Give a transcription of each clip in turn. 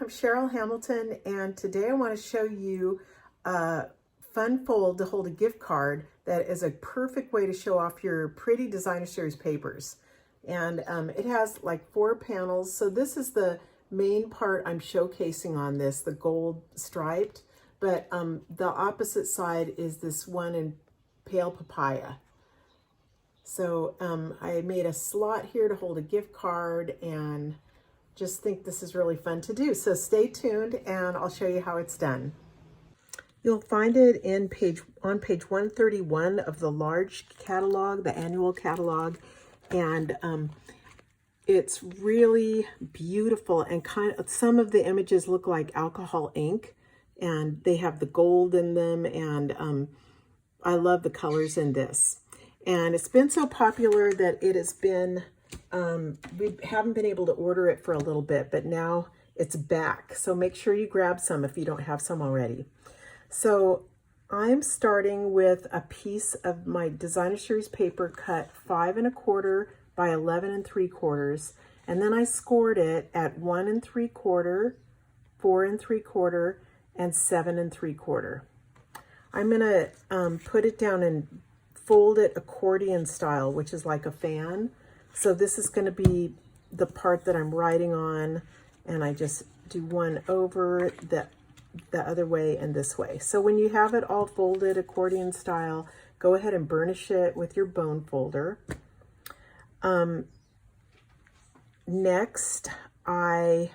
Cheryl Hamilton, and today I want to show you a fun fold to hold a gift card that is a perfect way to show off your pretty designer series papers. And it has like 4 panels. So this is the main part I'm showcasing on this, the gold striped, but the opposite side is this one in pale papaya. So I made a slot here to hold a gift card, and just think this is really fun to do. So stay tuned and I'll show you how it's done. You'll find it on page 131 of the large catalog, the annual catalog. And it's really beautiful, and some of the images look like alcohol ink, and they have the gold in them, and I love the colors in this. And it's been so popular that it has been, we haven't been able to order it for a little bit, but now it's back. So make sure you grab some if you don't have some already. So I'm starting with a piece of my designer series paper cut 5 1/4 by 11 3/4, and then I scored it at 1 3/4, 4 3/4, and 7 3/4. I'm gonna put it down and fold it accordion style, which is like a fan. So this is going to be the part that I'm writing on, and I just do one over the other way and this way. So when you have it all folded accordion style, go ahead and burnish it with your bone folder. Next, I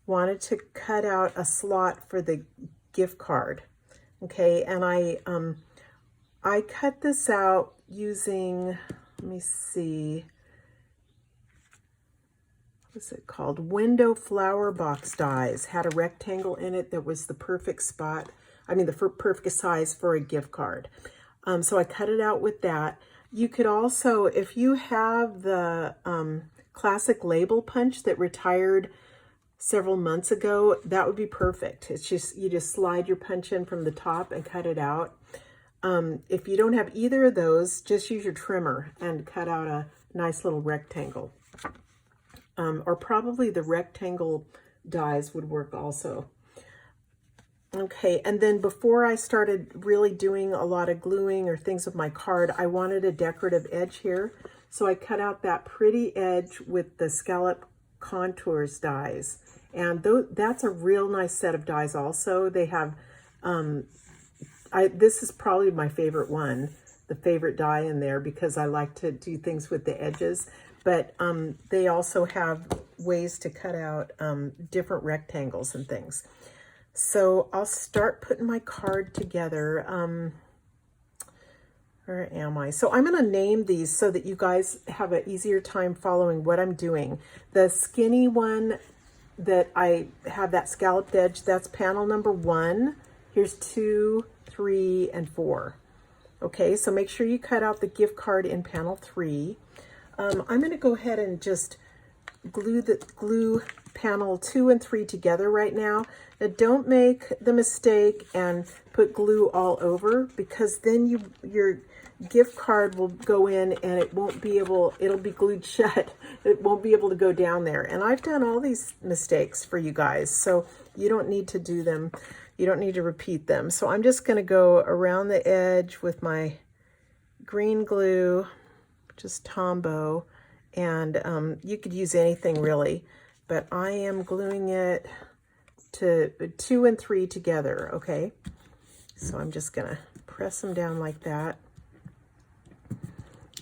wanted to cut out a slot for the gift card. Okay, and I cut this out using, let me see, what's it called? Window flower box dies. Had a rectangle in it that was the perfect spot. I mean, the perfect size for a gift card. So I cut it out with that. You could also, if you have the classic label punch that retired several months ago, that would be perfect. It's just, you just slide your punch in from the top and cut it out. If you don't have either of those, just use your trimmer and cut out a nice little rectangle. Or probably the rectangle dies would work also. Okay, and then before I started really doing a lot of gluing or things with my card, I wanted a decorative edge here. So I cut out that pretty edge with the scallop contours dies. And that's a real nice set of dies also. They have, this is probably my favorite one, the favorite die in there, because I like to do things with the edges. But they also have ways to cut out different rectangles and things. So I'll start putting my card together. Where am I? So I'm going to name these so that you guys have an easier time following what I'm doing. The skinny one that I have that scalloped edge, that's panel number 1. Here's 2, 3, and 4. Okay, so make sure you cut out the gift card in panel 3. I'm going to go ahead and just glue panel 2 and 3 together right now. Now don't make the mistake and put glue all over, because then your gift card will go in and it won't be able, it'll be glued shut. It won't be able to go down there. And I've done all these mistakes for you guys, so you don't need to do them. You don't need to repeat them. So I'm just going to go around the edge with my green glue, just Tombow, and you could use anything really, but I am gluing it to 2 and 3 together, okay? So I'm just going to press them down like that.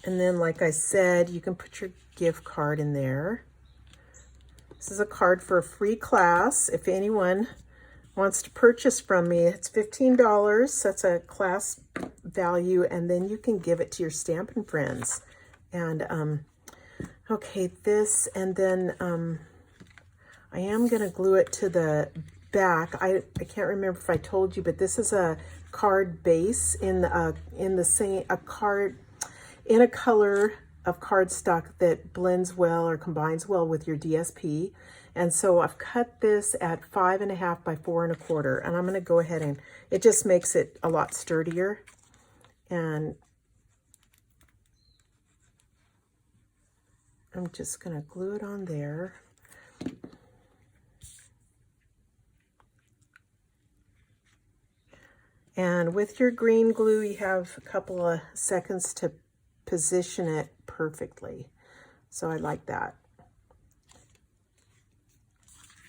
And then, like I said, you can put your gift card in there. This is a card for a free class. If anyone wants to purchase from me, it's $15. That's a class value, and then you can give it to your Stampin' friends. And okay, this, and then I am going to glue it to the back. I can't remember if I told you, but this is a card base in a color of cardstock that blends well or combines well with your DSP. And so I've cut this at 5 1/2 by 4 1/4, and I'm going to go ahead and it just makes it a lot sturdier. And I'm just going to glue it on there. And with your green glue, you have a couple of seconds to position it perfectly. So I like that.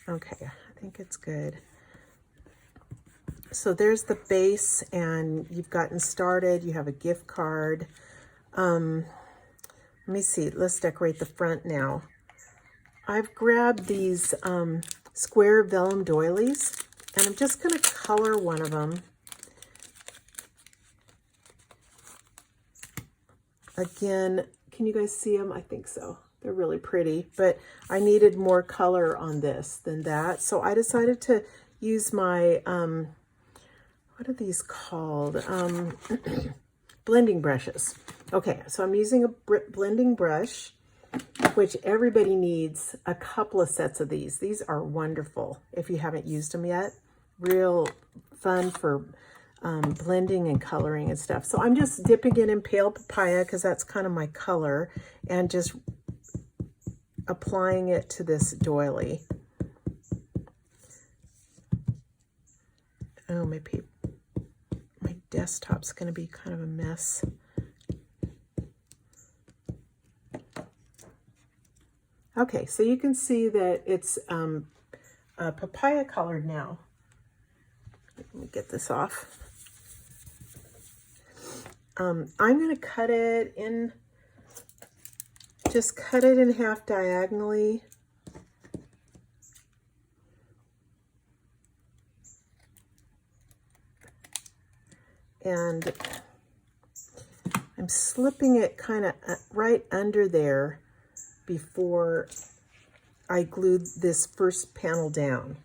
Okay, I think it's good. So there's the base, and you've gotten started. You have a gift card. Let me see. Let's decorate the front now. I've grabbed these square vellum doilies, and I'm just going to color one of them. Again, can you guys see them? I think so. They're really pretty, but I needed more color on this than that. So I decided to use my, what are these called? Blending brushes. Okay, so I'm using a blending brush, which everybody needs a couple of sets of these. These are wonderful if you haven't used them yet. Real fun for blending and coloring and stuff. So I'm just dipping it in pale papaya because that's kind of my color, and just applying it to this doily. Oh, my desktop's going to be kind of a mess. Okay, so you can see that it's papaya colored now. Let me get this off. I'm going to cut it in, just cut it in half diagonally. And I'm slipping it kind of right under there before I glued this first panel down.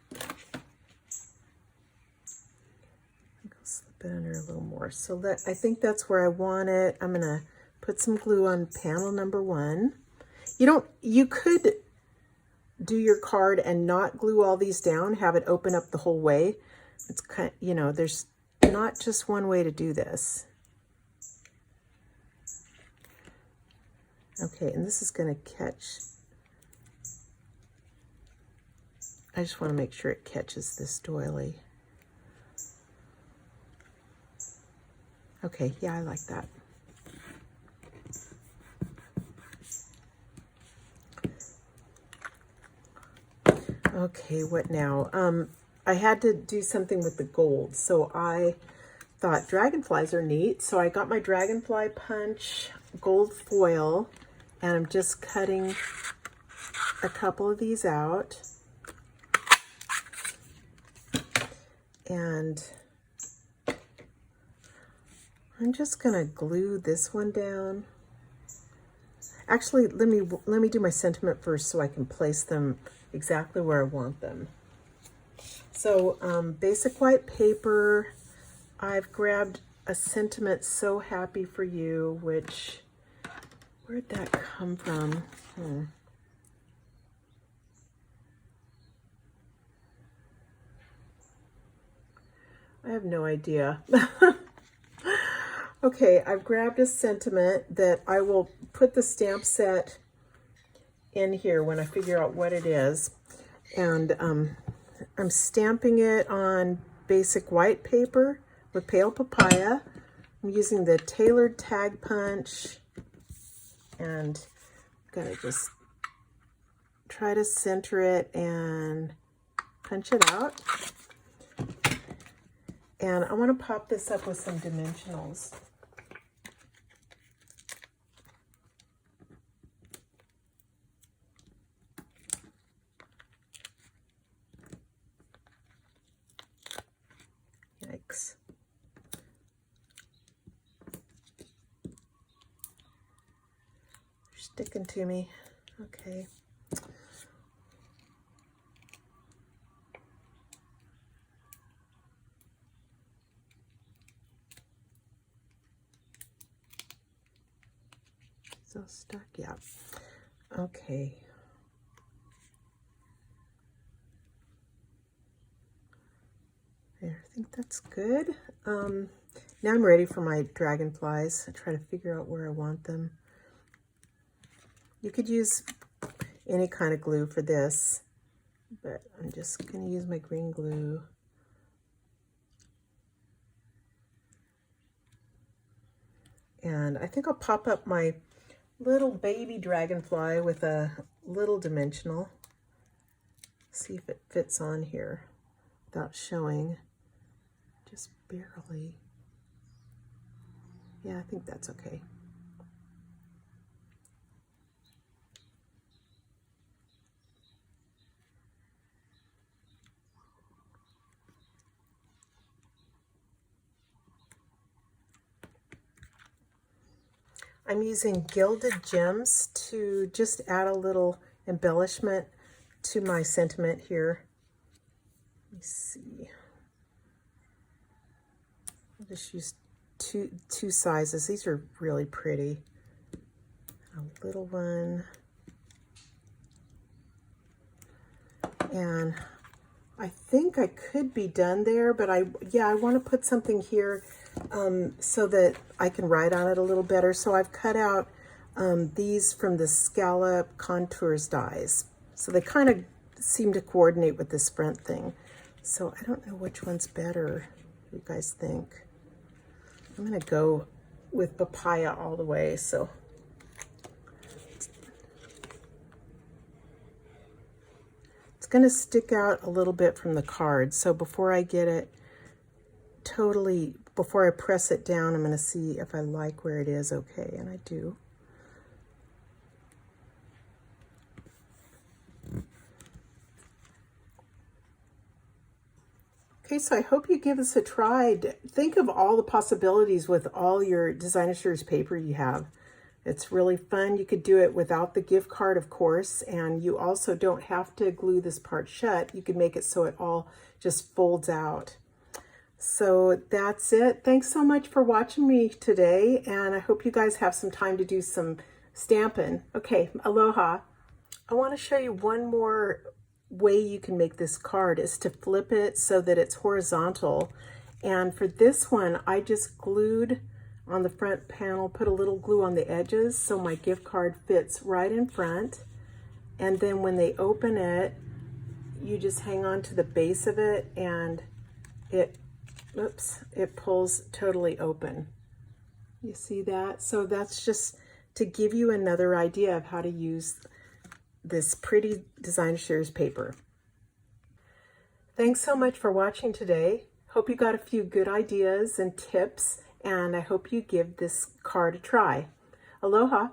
Slip it under a little more. So that, I think that's where I want it. I'm gonna put some glue on panel number 1. You could do your card and not glue all these down, have it open up the whole way. It's kind of, there's not just one way to do this. Okay, and this is going to catch. I just want to make sure it catches this doily. Okay, yeah, I like that. Okay, what now? I had to do something with the gold, so I thought dragonflies are neat. So I got my dragonfly punch gold foil, and I'm just cutting a couple of these out. And I'm just gonna glue this one down. Actually, let me do my sentiment first so I can place them exactly where I want them. So basic white paper. I've grabbed a sentiment, So Happy for You, which, where'd that come from? I have no idea. Okay, I've grabbed a sentiment that I will put the stamp set in here when I figure out what it is. And I'm stamping it on basic white paper with pale papaya. I'm using the tailored tag punch, and I'm gonna just try to center it and punch it out. And I want to pop this up with some dimensionals. Yikes. They're sticking to me. Okay. Still stuck? Yeah. Okay. There, I think that's good. Now I'm ready for my dragonflies. I try to figure out where I want them. You could use any kind of glue for this, but I'm just going to use my green glue. And I think I'll pop up my little baby dragonfly with a little dimensional. See if it fits on here without showing, just barely. Yeah, I think that's okay. I'm using gilded gems to just add a little embellishment to my sentiment here. Let me see. I'll just use two sizes. These are really pretty. A little one. And I think I could be done there, but I want to put something here so that I can write on it a little better. So I've cut out these from the Scallop Contours dies. So they kind of seem to coordinate with this front thing. So I don't know which one's better. What do you guys think? I'm going to go with papaya all the way. So it's going to stick out a little bit from the card. So before I get it totally, before I press it down, I'm going to see if I like where it is. Okay, and I do. Okay, so I hope you give this a try. Think of all the possibilities with all your designer series paper you have. It's really fun. You could do it without the gift card, of course, and you also don't have to glue this part shut. You can make it so it all just folds out. So that's it. Thanks so much for watching me today, and I hope you guys have some time to do some stamping. Okay, aloha. I want to show you one more way you can make this card is to flip it so that it's horizontal. And for this one, I just glued on the front panel, put a little glue on the edges so my gift card fits right in front. And then when they open it, you just hang on to the base of it and it pulls totally open. You see that? So that's just to give you another idea of how to use this pretty designer series paper. Thanks so much for watching today. Hope you got a few good ideas and tips, and I hope you give this card a try. Aloha.